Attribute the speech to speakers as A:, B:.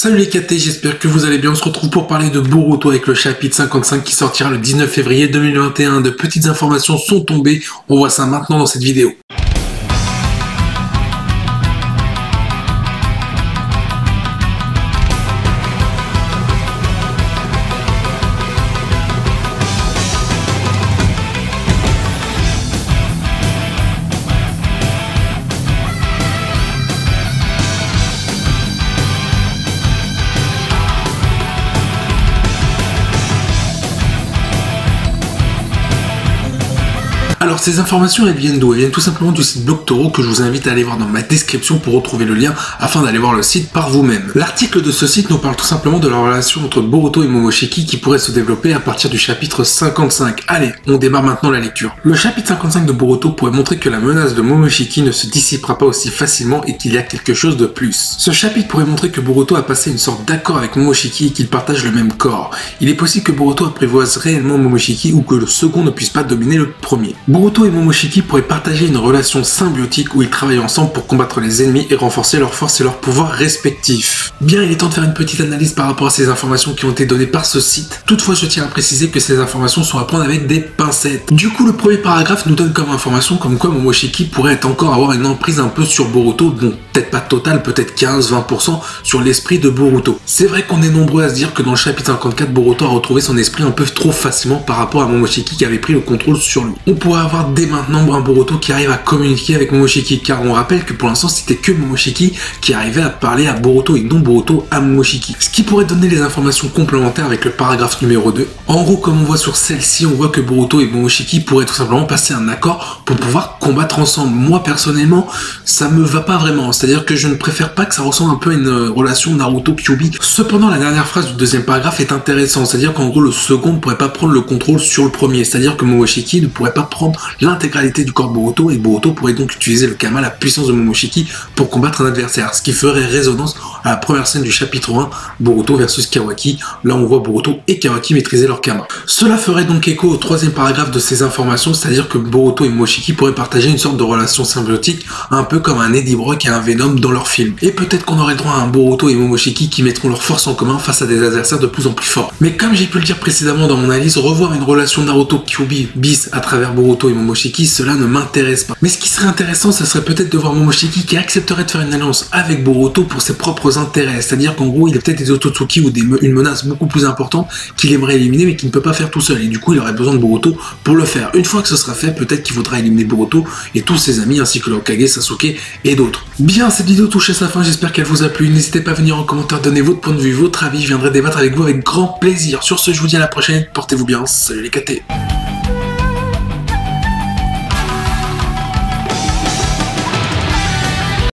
A: Salut les KT, j'espère que vous allez bien. On se retrouve pour parler de Boruto avec le chapitre 55 qui sortira le 19 février 2021. De petites informations sont tombées, on voit ça maintenant dans cette vidéo. Alors ces informations elles viennent d'où? Elles viennent tout simplement du site Blogtoro que je vous invite à aller voir dans ma description pour retrouver le lien afin d'aller voir le site par vous-même. L'article de ce site nous parle tout simplement de la relation entre Boruto et Momoshiki qui pourrait se développer à partir du chapitre 55. Allez, on démarre maintenant la lecture. Le chapitre 55 de Boruto pourrait montrer que la menace de Momoshiki ne se dissipera pas aussi facilement et qu'il y a quelque chose de plus. Ce chapitre pourrait montrer que Boruto a passé une sorte d'accord avec Momoshiki et qu'ils partagent le même corps. Il est possible que Boruto apprivoise réellement Momoshiki ou que le second ne puisse pas dominer le premier. Boruto et Momoshiki pourraient partager une relation symbiotique où ils travaillent ensemble pour combattre les ennemis et renforcer leurs forces et leurs pouvoirs respectifs. Bien, il est temps de faire une petite analyse par rapport à ces informations qui ont été données par ce site. Toutefois, je tiens à préciser que ces informations sont à prendre avec des pincettes. Du coup, le premier paragraphe nous donne comme information comme quoi Momoshiki pourrait encore avoir une emprise un peu sur Boruto, bon, peut-être pas totale, peut-être 15-20% sur l'esprit de Boruto. C'est vrai qu'on est nombreux à se dire que dans le chapitre 54, Boruto a retrouvé son esprit un peu trop facilement par rapport à Momoshiki qui avait pris le contrôle sur lui. On pourrait avoir dès maintenant un Boruto qui arrive à communiquer avec Momoshiki, car on rappelle que pour l'instant c'était que Momoshiki qui arrivait à parler à Boruto et non Boruto à Momoshiki. Ce qui pourrait donner les informations complémentaires avec le paragraphe numéro 2. En gros, comme on voit sur celle-ci, on voit que Boruto et Momoshiki pourraient tout simplement passer un accord pour pouvoir combattre ensemble. Moi personnellement, ça me va pas vraiment, c'est-à-dire que je ne préfère pas que ça ressemble un peu à une relation Naruto-Kyuubi. Cependant, la dernière phrase du deuxième paragraphe est intéressante, c'est-à-dire qu'en gros le second ne pourrait pas prendre le contrôle sur le premier, c'est-à-dire que Momoshiki ne pourrait pas prendre l'intégralité du corps de Boruto et Boruto pourrait donc utiliser le Kama, la puissance de Momoshiki, pour combattre un adversaire, ce qui ferait résonance à la première scène du chapitre 1, Boruto versus Kawaki. Là on voit Boruto et Kawaki maîtriser leur Kama. Cela ferait donc écho au troisième paragraphe de ces informations, c'est-à-dire que Boruto et Momoshiki pourraient partager une sorte de relation symbiotique, un peu comme un Eddie Brock et un Venom dans leur film. Et peut-être qu'on aurait le droit à un Boruto et Momoshiki qui mettront leurs forces en commun face à des adversaires de plus en plus forts. Mais comme j'ai pu le dire précédemment dans mon analyse, revoir une relation Naruto-Kyuubi bis à travers Boruto et Momoshiki, cela ne m'intéresse pas. Mais ce qui serait intéressant, ce serait peut-être de voir Momoshiki qui accepterait de faire une alliance avec Boruto pour ses propres intérêts. C'est-à-dire qu'en gros, il a peut-être des Otsutsuki ou une menace beaucoup plus importante qu'il aimerait éliminer mais qu'il ne peut pas faire tout seul. Et du coup, il aurait besoin de Boruto pour le faire. Une fois que ce sera fait, peut-être qu'il faudra éliminer Boruto et tous ses amis ainsi que le Hokage, Sasuke et d'autres. Bien, cette vidéo touche à sa fin, j'espère qu'elle vous a plu. N'hésitez pas à venir en commentaire, donner votre point de vue, votre avis. Je viendrai débattre avec vous avec grand plaisir. Sur ce, je vous dis à la prochaine. Portez-vous bien. Salut les KT.